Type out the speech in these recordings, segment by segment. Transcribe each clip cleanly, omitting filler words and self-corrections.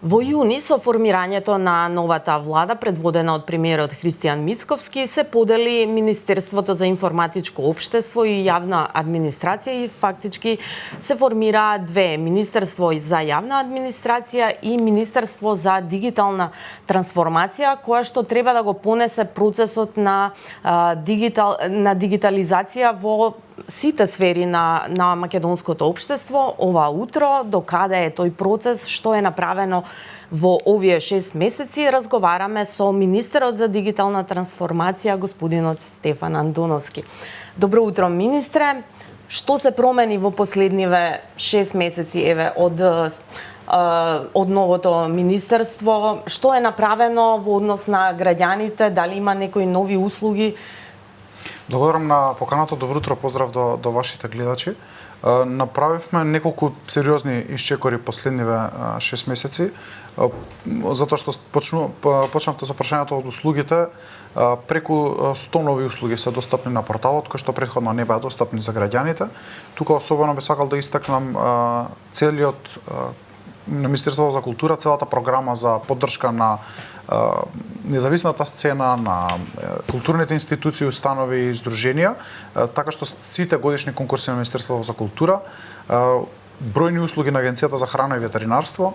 Во јуни, со формирањето на новата влада, предводена од премиерот Христијан Мицковски, се подели Министерството за информатичко општество и јавна администрација и фактички се формираа две: Министерство за јавна администрација и Министерство за дигитална трансформација, која што треба да го понесе процесот на дигитализација во сите сфери на македонското општество. Ова утро, докаде е тој процес, што е направено во овие 6 месеци, разговараме со министерот за дигитална трансформација, господинот Стефан Андоновски. Добро утро, министре. Што се промени во последниве 6 месеци од новото министерство? Што е направено во однос на граѓаните? Дали има некои нови услуги? Благодарам на поканата, добро утро, поздрав до вашите гледачи. Направивме неколку сериозни исчекори последниве 6 месеци, затоа што почнавте со прашањето од услугите. Преку 100 нови услуги се достапни на порталот, кои што претходно не беа достапни за граѓаните. Тука особено би сакал да истакнам целиот на Министерството за култура, целата програма за поддршка на независната сцена, на културните институции, установи и здруженија, така што сите годишни конкурси на Министерството за култура, бројни услуги на Агенцијата за храна и ветеринарство,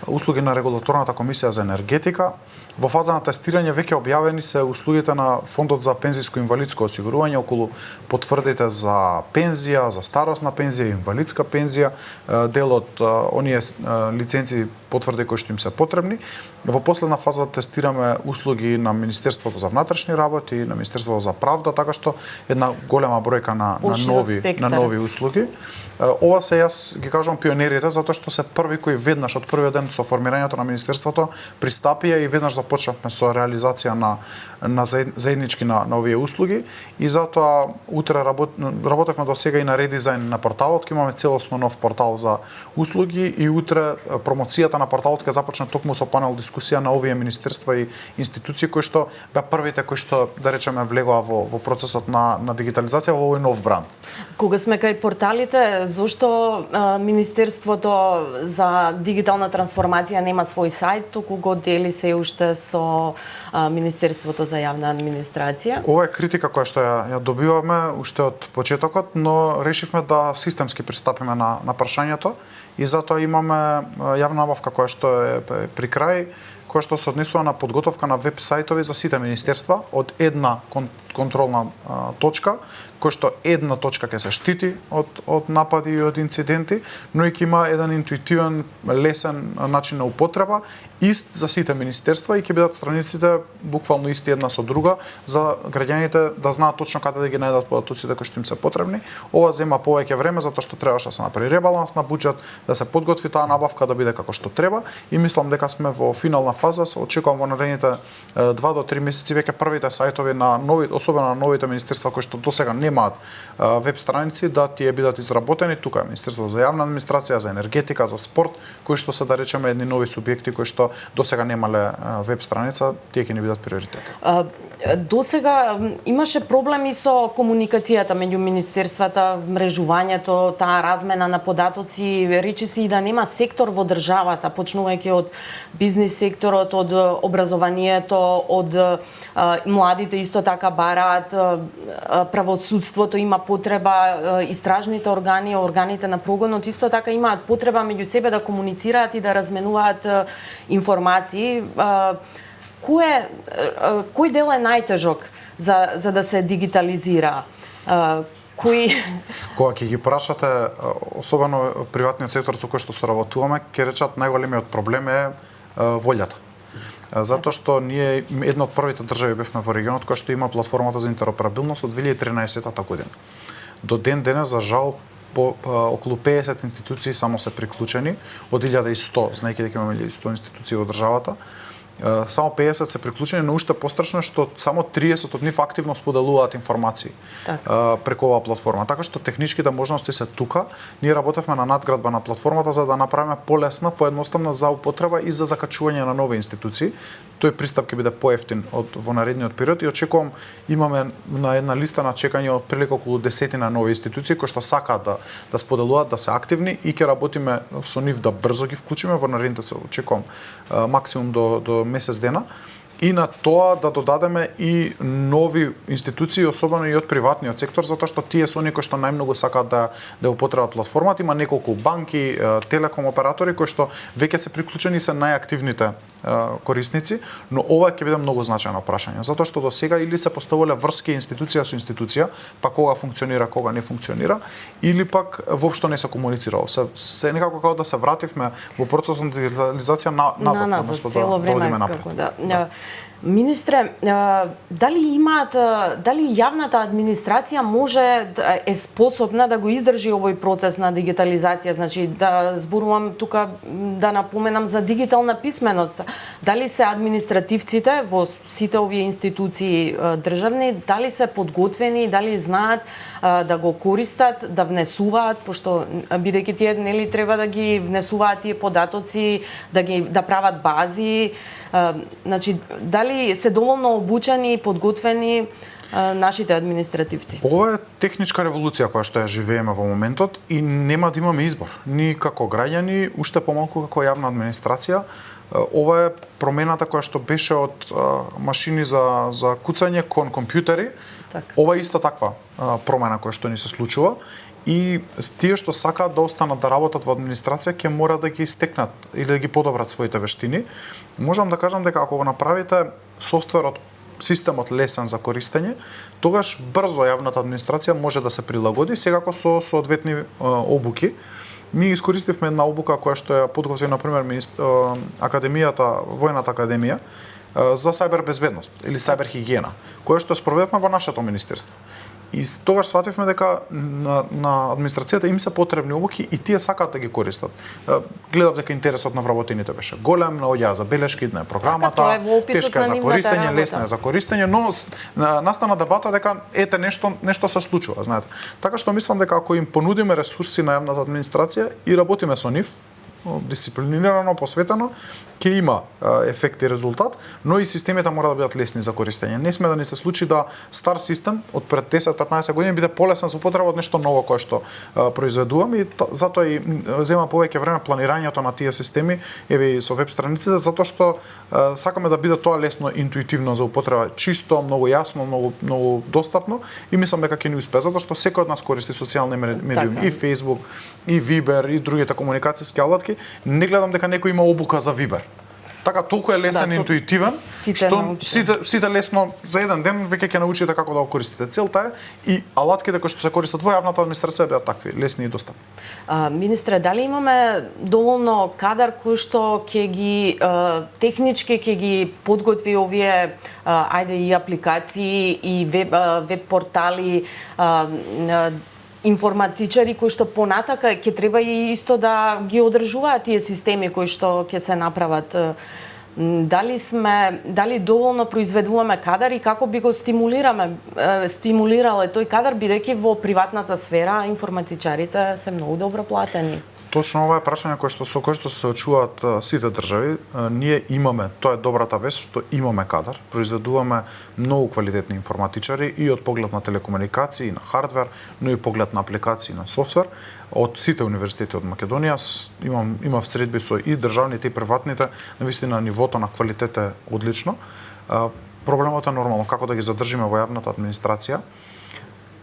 услуги на Регулаторната комисија за енергетика. Во фаза на тестирање веќе објавени се услугите на Фондот за пензиско инвалидско осигурување околу потврдите за пензија, за старосна пензија и инвалидска пензија, дел од оние лиценци потврди кои што им се потребни. Во последна фаза тестираме услуги на Министерството за внатрешни работи, на Министерството за правда, така што една голема бројка на нови услуги. Ова се, јас ги кажувам, пионерите, затоа што се први кои веднаш од првиот ден со формирањето на Министерството пристапија и веднаш започнавме со реализација на заеднички на овие услуги, и затоа утре работевме до сега и на редизајн на порталот. Ќе имаме целосно нов портал за услуги и утре промоцијата на порталот ќе започне токму со панел дискусија на овие министерства и институции кои што беа првите кои што, да речеме, влегоа во процесот на дигитализација во овој нов бранд. Кога сме кај порталите, зошто Министерството за дигитална трансформација нема свој сајт, туку го дели се уште со Министерството за јавна администрација? Ова е критика која што ја добиваме уште од почетокот, но решивме да системски пристапиме на прашањето и затоа имаме јавна набавка која што е при крај, која што се однесува на подготовка на веб сајтови за сите министерства од една контролна точка, кој што една точка ќе се штити од напади и од инциденти, но и ќе има еден интуитивен, лесен начин на употреба, ист за сите министерства, и ќе бидат страниците буквално исти една со друга, за граѓаните да знаат точно каде да ги најдат податоците кои што им се потребни. Ова зема повеќе време затоа што требаше да се направи ребаланс на буџет, да се подготви таа набавка да биде како што треба, и мислам дека сме во финална фаза. Се очекувам во наредните 2 до 3 месеци веќе првите сајтови на нови, особено на новите министерства кои што досега немаат веб страници, да тие бидат изработени. Тука Министерство за јавна администрација, за енергетика, за спорт, кои што се, да речеме, едни нови субјекти кои што досега немале веб страница, тие ќе ни бидат приоритет. Досега имаше проблеми со комуникацијата меѓу министерствата, мрежувањето, таа размена на податоци, речиси и да нема сектор во државата, почнувајќи од бизнис секторот, од образованието, од младите исто така бараат, правосудството има потреба, истражните органи, органите на прогонот исто така имаат потреба меѓу себе да комуницираат и да разменуваат информации. Кој дел е најтежок за да се дигитализира? Кога ќе ги прашате, особено приватниот сектор со кој што соработуваме, ќе речат најголемиот проблем е волјата. Затоа што ние една од првите држави бевме во регионот која што има платформата за интероперабилност од 2013 година. До ден денес, за жал, околу 50 институции само се приклучени од 1100, знаејќи дека имаме 100 институции во државата. само 50 се приклучени, но уште пострашно е што само 30 од нив активно споделуваат информации преку оваа платформа. Така што техничките можности се тука. Ние работевме на надградба на платформата за да направиме полесна, поедноставна за употреба и за закачување на нови институции. Тој пристап ќе биде поевтин во наредниот период и очекувам имаме на една листа на чекање отприлика околу 10 нови институции кои што сакаат да споделуваат, да се активни и ќе работиме со нив да брзо ги вклучиме во наредните се очекувам максимум до месец дена. И на тоа да додадеме и нови институции, особено и од приватниот сектор, затоа што тие се оние кои што најмногу сакаат да употребат платформата. Има неколку банки, телеком оператори кои што веќе се приклучени, се најактивните корисници, но ова ќе биде многу значајно прашање, затоа што до сега или се поставале врски институција со институција, па кога функционира, кога не функционира, или пак воопшто не се комуницирало. Се некако како да се вративме во процесот на дигитализација назад, наместо да одиме напред. Министре, дали јавната администрација може е способна да го издржи овој процес на дигитализација? Значи, да зборувам тука, да напоменам за дигитална писменост. Дали се административците во сите овие институции државни, дали се подготвени, дали знаат да го користат, да внесуваат, пошто бидејќи тие нели треба да ги внесуваат тие податоци, да прават бази, значи дали се доволно обучени и подготвени нашите административци? Ова е техничка револуција која што ја живееме во моментот и нема да имаме избор. Ни како граѓани, уште помалку како јавна администрација. Ова е промената која што беше од машини за куцање кон компјутери. Ова е иста таква промена која што ни се случува. И тие што сакаат да останат да работат во администрација ќе мора да ги стекнат или да ги подобрат своите вештини. Можам да кажам дека ако го направите софтверот, системот лесен за користење, тогаш брзо јавната администрација може да се прилагоди, секако со соодветни обуки. Ние искористивме една обука која што ја подготви на пример академијата, војната академија за сајбер безбедност или сајбер хигиена, која што спроведуваме во нашето министерство. И тогаш свативме дека на администрацијата им се потребни обуки и тие сакаат да ги користат. Гледав дека интересот на вработените беше голем, наоѓаа забелешки на програмата, тешка е за користење, лесна е за користење, но настана дебата дека ете нешто се случува, знаете. Така што мислам дека ако им понудиме ресурси на јавната администрација и работиме со нив, дисциплинирано, посветено, ќе има ефект и резултат, но и системите мора да бидат лесни за користење. Не сме да ни се случи да стар систем од пред 10-15 години биде полесен за употреба од нешто ново кое што произведуваме и затоа и зема повеќе време планирањето на тие системи, еве со веб страниците, затоа што сакаме да биде тоа лесно, интуитивно за употреба, чисто, многу јасно, многу достапно и мислам дека ќе ни успее, затоа што секој од нас користи социјални медиуми, и Facebook, и Viber, и другите комуникацијски алатки. Не гледам дека некој има обука за Viber. Така толку е лесен, интуитивен, што сите лесно за еден ден веќе ќе научите како да го користите. Целта е и алатките кои што се користат во јавната администрација бидат такви, лесни и достапни. Министре, дали имаме доволно кадар кој што ќе ги технички ќе ги подготви овие и апликации и веб портали, информатичари кои што понатака ќе треба и исто да ги одржуваат тие системи кои што ќе се направат. Дали доволно произведуваме кадар и како би го стимулирале тој кадар, бидејќи во приватната сфера информатичарите се многу добро платени? Точно ова е прашање со кое што се соочуваат сите држави. Ние имаме, тоа е добрата вест, што имаме кадар, произведуваме многу квалитетни информатичари и од поглед на телекомуникации, на хардвер, но и поглед на апликации, на софтвер. Од сите универзитети од Македонија имав средби со и државните и приватните, навистина нивото на квалитет е одлично. Проблемот е нормално како да ги задржиме во јавната администрација.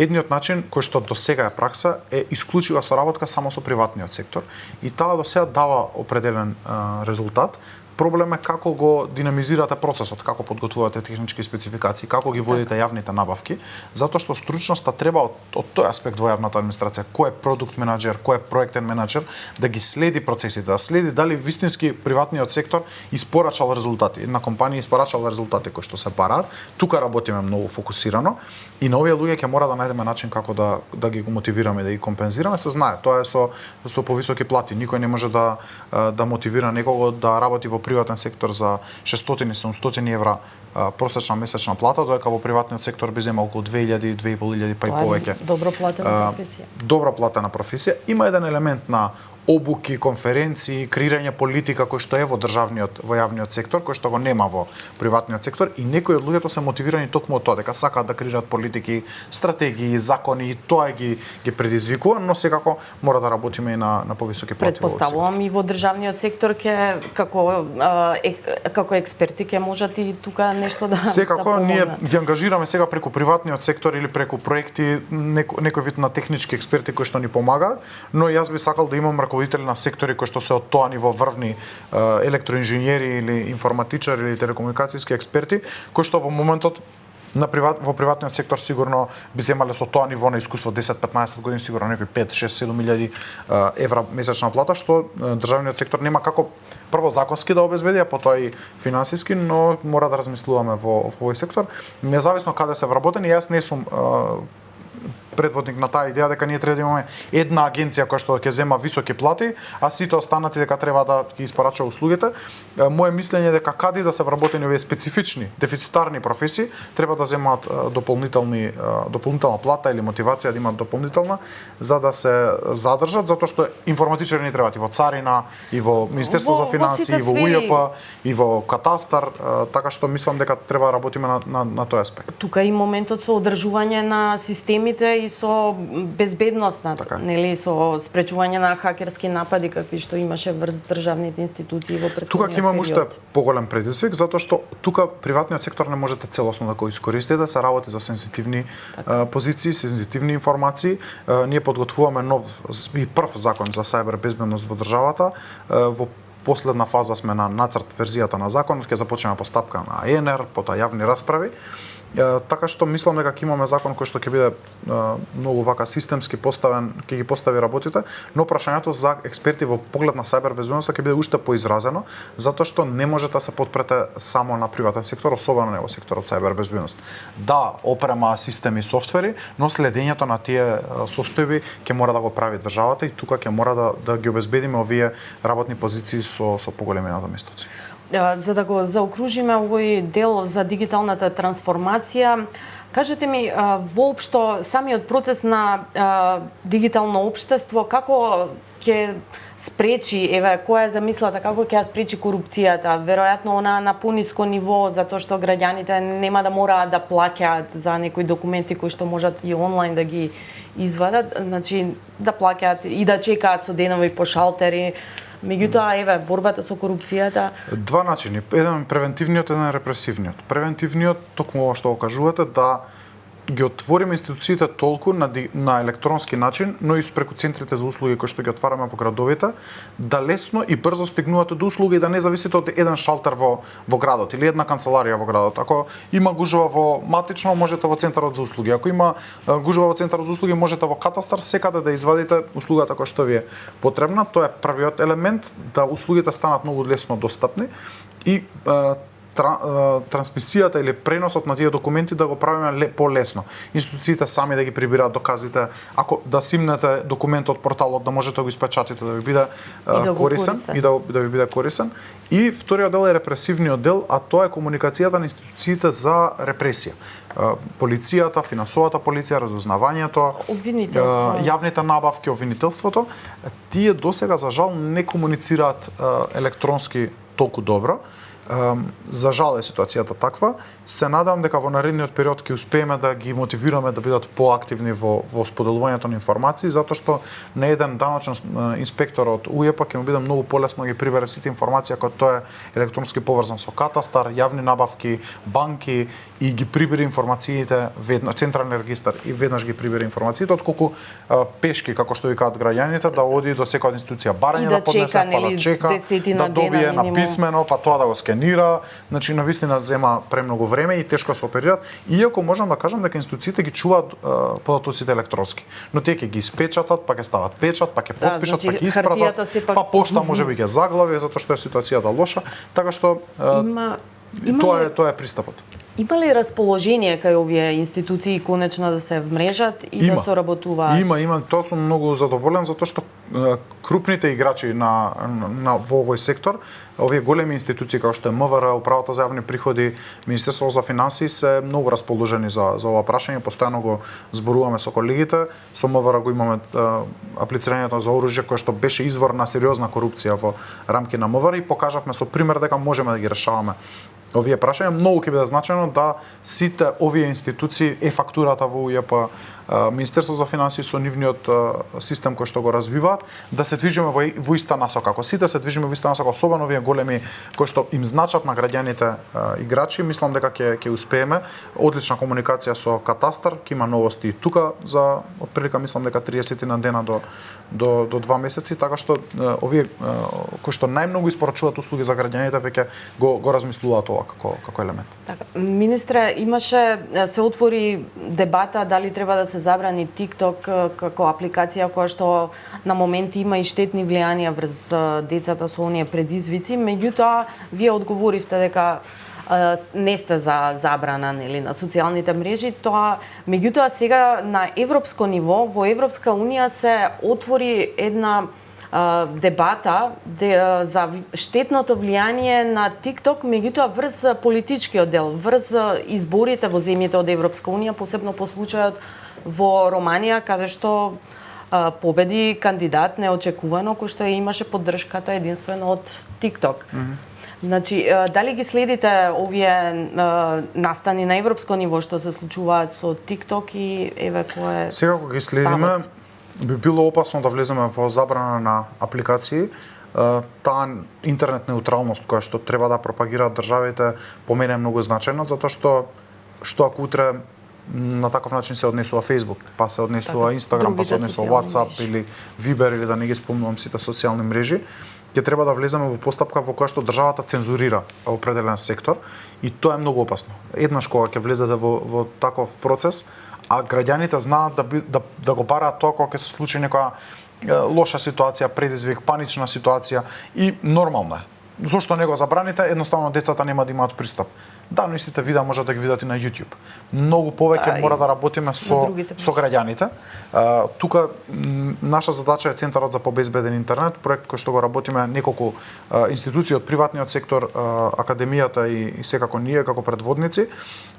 Едниот начин кој што до сега е пракса е исклучива соработка само со приватниот сектор и таа до сега дава определен резултат. Проблем е како го динамизирате процесот, како подготвувате технички спецификации, како ги водите јавните набавки, затоа што стручноста треба од тој аспект во јавната администрација, кој е продукт менаџер, кој е проектен менаџер, да ги следи процесите, да следи дали вистински приватниот сектор испорачал резултати. Една компанија испорачала резултати кои што се бараат. Тука работиме многу фокусирано и на овие луѓе ќе мора да најдеме начин како да ги мотивираме, да ги компензираме. Се знае, тоа е со повисоки плати. Никој не може да мотивира некого да работи во приватен сектор за 600-700 евра просечна месечна плата, додека во приватниот сектор би земал околу 2000, 2500 па и повеќе. Добро платена професија. Добро платена професија. Има еден елемент на обуки, конференции, креирање политика кој што е во јавниот сектор, кој што го нема во приватниот сектор, и некои од луѓето се мотивирани токму од тоа дека сакаат да креираат политики, стратегии, закони, и тоа ги предизвикува, но секако мора да работиме и на повисоки плати. Предпоставувам и во државниот сектор ќе како експерти ќе можат и тука нешто да секако да ние ги ангажираме сега преку приватниот сектор или преку проекти некој вид на технички експерти кои што ни помагаат, но јас би сакал да имам раководители на сектори кои што се од тоа ниво врвни електроинженери или информатичари или телекомуникацијски експерти кои што во моментот во приватниот сектор сигурно би земале со тоа ниво на искуство 10-15 години сигурно некои 5-6-7 000 евра месечна плата, што државниот сектор нема како прво законски да обезбеди, а потоа и финансиски, но мора да размислуваме во овој сектор. Независно каде се вработени, јас не сум предводник на таа идеја дека ние треба да имаме една агенција која што ќе зема високи плати, а сите останати дека треба да ги испорачува услугите. Моje мислење е дека каде да се вработени овие специфични, дефицитарни професии, треба да земаат дополнителна плата или мотивација да имаат дополнителна за да се задржат, затоа што информатичари ни требаат и во царина, и во Министерство за финансии, и во УЈП, и во катастар, така што мислам дека треба да работиме на тој аспект. Тука и моментот со одржување на системите и со безбедност, нели, со спречување на хакерски напади какви што имаше врз државните институции во претходниот период. Тука имам уште поголем предизвик, затоа што тука приватниот сектор не можете целосно да го искористите, да се работи за сензитивни позиции, сензитивни информации. Ние подготвуваме нов и прв закон за сајбер безбедност во државата. Во последна фаза сме на нацрт верзијата на законот, ќе започнеме постапка на ЕНР, потоа јавни расправи. Така што мислам дека ќе имаме закон кој што ќе биде многу вака системски поставен, ќе ги постави работите, но прашањето за експерти во поглед на сајбер безбедноста ќе биде уште поизразено, затоа што не можете да се подпрете само на приватен сектор, особено не во секторот сајбер безбедност. Да, опрема, системи, софтвери, но следењето на тие состојби ќе мора да го прави државата и тука ќе мора да ги обезбедиме овие работни позиции со поголеми надоместоци. За да го заокружиме овој дел за дигиталната трансформација, кажете ми воопшто самиот процес на дигитално општество како ќе спречи, која е замислата, како ќе ја спречи корупцијата, веројатно она на пониско ниво, затоа што граѓаните нема да мораат да плаќаат за некои документи кои што можат и онлайн да ги извадат, значи да плаќаат и да чекаат со денови по шалтери. Меѓутоа, борбата со корупцијата... Два начини. Еден превентивниот, еден репресивниот. Превентивниот, токму ова што го кажувате, да ги отвориме институциите толку на електронски начин, но и преку центрите за услуги кои што ги отвараме во градовите, да лесно и брзо стигнувате до услуги и да не зависите од еден шалтер во градот или една канцеларија во градот. Ако има гужва во матично, можете во центарот за услуги. Ако има гужва во центарот за услуги, можете во катастар секаде да извадите услугата која што ви е потребна. Тоа е првиот елемент, да услугите станат многу лесно достапни и трансмисијата или преносот на тие документи да го правиме полесно. Институциите сами да ги прибираат доказите, ако да симнете документ од порталот, да можете да го испечатите, да ви биде корисен и да ви биде корисен. И вториот дел е репресивниот дел, а тоа е комуникацијата на институциите за репресија. Полицијата, финансовата полиција, разузнавањето, јавните набавки, обвинителството, тие досега за жал не комуницираат електронски толку добро. За жал е ситуацијата таква. Се надевам дека во наредниот период ќе успееме да ги мотивираме да бидат поактивни во споделувањето на информации, затоа што на еден даночен инспектор од УЈП ќе му биде многу полесно да ги прибере сите информации ако тоа е електронски поврзан со катастар, јавни набавки, банки и ги прибере информациите веднаш, централен регистар и веднаш ги прибере информациите, отколку пешки, како што викаат граѓаните, да оди до секоја институција барање да поднесе, па да чека, да добие на писмено, па тоа да го скенира, значи навистина зема премногу време и тешко се оперираат, иако можам да кажам дека институциите ги чуваат податоците електронски. Но тие ќе ги испечатат, па ќе стават печат, па ќе потпишат, па ќе испратат, па пошта можеби ќе заглави затоа што е ситуацијата лоша, така што тоа е пристапот. Има ли расположение кај овие институции конечно да се вмрежат и да соработуваат? Има. Тоа сум многу задоволен затоа што крупните играчи во овој сектор, овие големи институции како што е МВР, Управата за јавни приходи, Министерството за финансии се многу расположени за ова прашање, постојано го зборуваме со колегите. Со МВР го имаме аплицирањето за оружје кое што беше извор на сериозна корупција во рамки на МВР и покажавме со пример дека можеме да ги решаваме овие прашања. Многу ќе биде значено да сите овие институции фактурата во УЈП, Министерство за финансии со нивниот систем кој што го развиваат, да се движиме во иста насока. Ако сите се движиме во иста насока, особено овие големи кои што им значат на граѓаните играчи, мислам дека ќе успееме. Одлична комуникација со Катастар, ќе има новости и тука за отприлика мислам дека 30 на дена до 2 месеци, така што овие кои што најмногу испорачуваат услуги за граѓаните веќе го размислуваат ова како елемент. Така, министре, се отвори дебата дали треба да се забрани TikTok како апликација која што на моменти има и штетни влијанија врз децата со оние предизвици, меѓутоа вие одговоривте дека не сте за забрана на социјалните мрежи, меѓутоа сега на европско ниво, во Европска унија се отвори една дебата за штетното влијание на TikTok, меѓутоа врз политичкиот дел, врз изборите во земјите од Европска унија, посебно по случајот во Романија, каде што победи кандидат неочекувано, кој што имаше поддршката единствено од TikTok. Значи, дали ги следите овие настани на европско ниво што се случуваат со TikTok и еве кој е сега кога ги следиме, би било опасно да влеземе во забрана на апликации. Таа интернет неутралност која што треба да пропагираат државите по мене е многу значајна, затоа што ако утре на таков начин се однесува Facebook, па се однесува Instagram, па се однесува WhatsApp или Viber, или да не ги спомнувам сите социјални мрежи, ќе треба да влеземе во постапка во која што државата цензурира определен сектор и тоа е многу опасно. Еднаш кога ќе влезете во таков процес, а граѓаните знаат да го бараат тоа кога ќе се случи некоја лоша ситуација, предизвик, панична ситуација и нормално е. Зошто не го забраните? Едноставно децата нема да имаат пристап. Да, но истите видеа може да ги видат и на YouTube. Многу повеќе мора да работиме со граѓаните. Тука наша задача е Центарот за побезбеден интернет, проект кој што го работиме неколку институции од приватниот сектор, академијата и секако ние како предводници,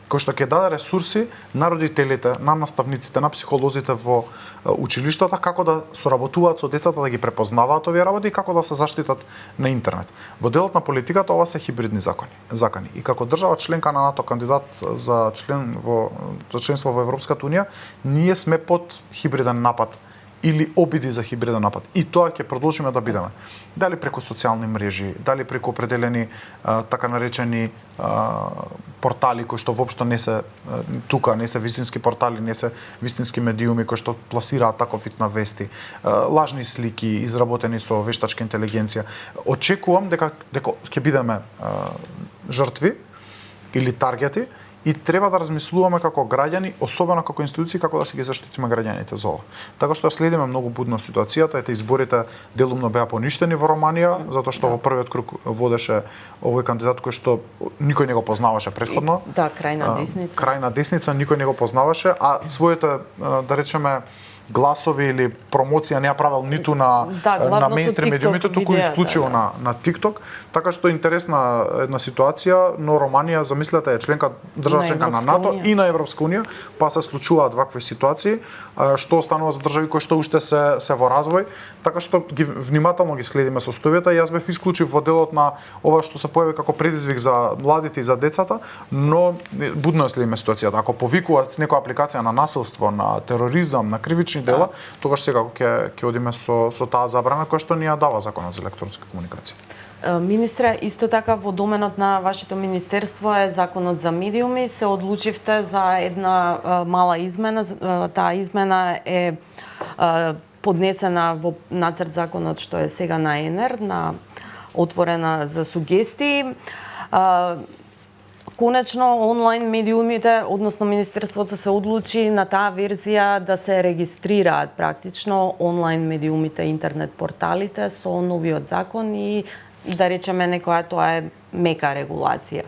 кој што ќе даде ресурси на родителите, на наставниците, на психолозите во училиштата како да соработуваат со децата, да ги препознаваат овие работи и како да се заштитат на интернет. Во делот на политиката ова се хибридни закони. И како држава членка на НАТО, кандидат за членство во Европската унија, ние сме под хибриден напад или обиди за хибриден напад. И тоа ќе продолжиме да бидеме. Дали преку социјални мрежи, дали преку определени така наречени портали кои што воопшто не се тука, не се вистински портали, не се вистински медиуми кои што пласираат таков вид на вести, лажни слики изработени со вештачка интелигенција. Очекувам дека ќе бидеме жртви или таргети и треба да размислуваме како граѓани, особено како институции, како да си ги заштитиме граѓаните за ова. Така што следиме многу будно ситуацијата, изборите делумно беа поништени во Романија, затоа што во првиот круг водеше овој кандидат кој што никој не го познаваше претходно. Да, крајна десница. Крајна десница, никој не го познаваше, а своите, да речеме, гласови или промоција не ја правел ниту на мејнстрим медиумите, туку исклучиво на TikTok. Така што интересна една ситуација, но Романија, замислете, е држава членка на НАТО и на Европска унија, па се случуваат вакви ситуации, што останува за држави кои што уште се во развој, така што внимателно ги следиме состојбата. Јас бев исклучив во делот на ова што се појави како предизвик за младите и за децата, но будно следиме ситуацијата. Ако повикуваат некоја апликација на насилство, на тероризам, на кривични дела, тогаш секако ќе одиме со таа забрана која што ни ја дава Законот за електронска комуникација. Министре, исто така во доменот на вашето министерство е Законот за медиуми. Се одлучивте за една мала измена. Таа измена е поднесена во нацрт законот што е сега на ЕНЕР, отворена за сугестии. Конечно, онлайн медиумите, односно Министерството се одлучи на таа верзија да се регистрираат практично онлайн медиумите, интернет порталите со новиот закон и да речеме некоја тоа е мека регулација.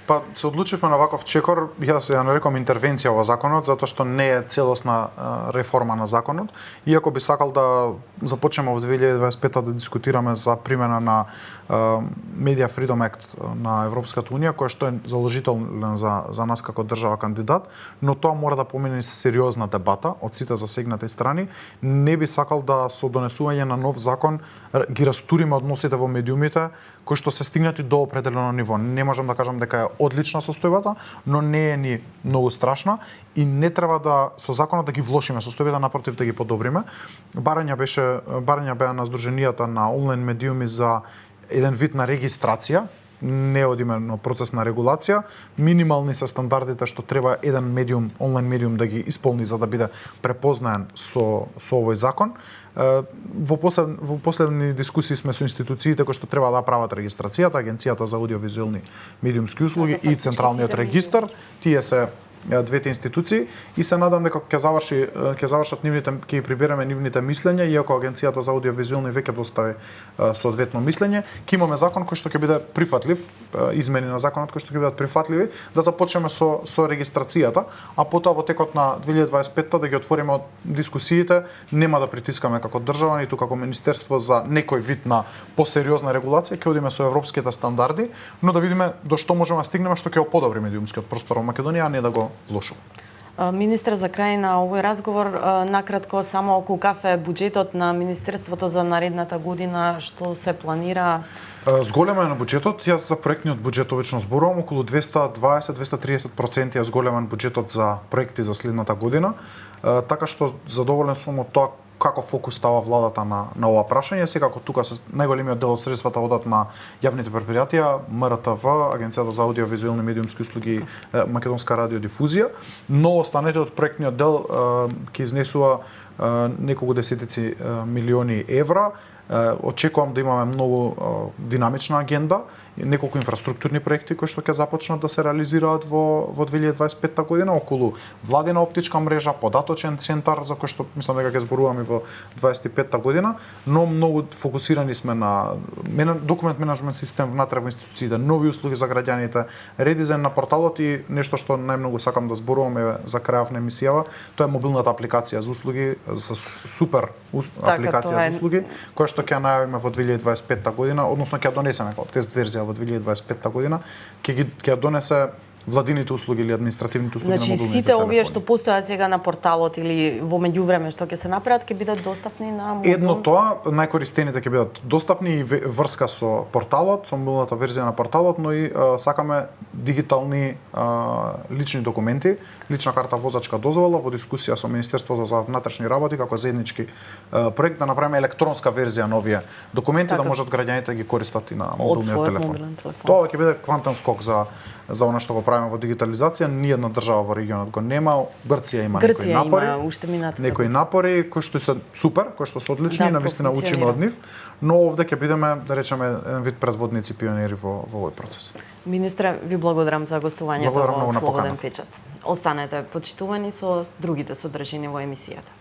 Па се одлучивме на ваков чекор, јас ја нарекувам интервенција во законот, затоа што не е целосна реформа на законот. Иако би сакал да започнеме во 2025 да дискутираме за примена на Media Freedom Act на Европската унија, кој што е заложителен за нас како држава кандидат, но тоа мора да помине се сериозна дебата од сите засегнати страни. Не би сакал да со донесување на нов закон ги растуриме односите во медиумите кои што се стигнати до определено ниво. Не можам да кажам дека е одлична состојбата, но не е ни многу страшна и не треба да со законот да ги влошиме состојбата, напротив да ги подобриме. Барања беа на здруженијата на онлайн медиуми за еден вид на регистрација, не од именно процес на регулација. Минимални се стандардите што треба еден медиум, онлайн медиум да ги исполни за да биде препознаен со овој закон. Во последни дискусии сме со институциите кои што треба да прават регистрацијата, Агенцијата за аудиовизуелни медиумски услуги и Централниот регистар. Тие се двете институции и се надам дека ќе завршат нивните, ќе прибереме нивните мислења, иако Агенцијата за аудиовизуелни веќе достави соодветно мислење, ќе имаме закон кој што ќе биде прифатлив, измени на законот кои што ќе бидат прифатливи, да започнеме со регистрацијата, а потоа во текот на 2025 да ги отвориме дискусиите, нема да притискаме како држава, ниту како министерство за некој вид на посериозна регулација, ќе одиме со европските стандарди, но да видиме до што можеме да стигнеме што ќе подобри медиумскиот простор во Македонија, а не да го влошува. Министре, за крај на овој разговор, накратко само каков е буџетот на Министерството за наредната година, што се планира? Зголемен е буџетот. Јас за проектниот буџет обично зборувам околу 220-230% е зголемен буџетот за проекти за следната година, така што задоволен сум од тоа како фокус става владата на ова прашање. Секако тука најголемиот дел од средствата одат на јавните предпријатија, МРТВ, Агенцијата за аудиовизуелни медиумски услуги, Македонска радиодифузија, но останете од проектниот дел ќе изнесува неколку десетици милиони евра. Очекувам да имаме многу динамична агенда, неколку инфраструктурни проекти кои што ќе започнат да се реализираат во 2025 година околу владина оптичка мрежа, податочен центар за кој што мислам дека ќе зборуваме во 25 година, но многу фокусирани сме на документ менеджмент систем внатре во институциите, нови услуги за граѓаните, редизајн на порталот и нешто што најмногу сакам да зборуваме за крајов на емисијава, тоа е мобилната апликација за услуги, за супер апликација за услуги, која што ќе најавиме во 2025 година, односно ќе донесеме како тест верзија во 2025 година, ќе ја донесе владините услуги или административните услуги на мобилните телефони. Сите овие што постојат сега на порталот или во меѓувреме што ќе се направат ќе бидат достапни на мобилно? Едно тоа, најкористените ќе бидат достапни и врска со порталот, со мобилната верзија на порталот, но и сакаме дигитални лични документи, лична карта возачка дозвола во дискусија со Министерството за внатрешни работи како заеднички проект да направиме електронска верзија на овие документи да можат граѓаните да ги користат и на мобилниот телефон. Тоа ќе биде квантен скок за она што го правиме во дигитализација. Ниедна држава во регионот го нема. Грција има некои напори кои што се супер, кои што се одлични, навистина учиме од нив, но овде ќе бидеме, да речеме, еден вид предводници, пионери во овој процес. Министре, ви благодарам за гостувањето во Слободен печат. Останете почитувани со другите содржини во емисијата.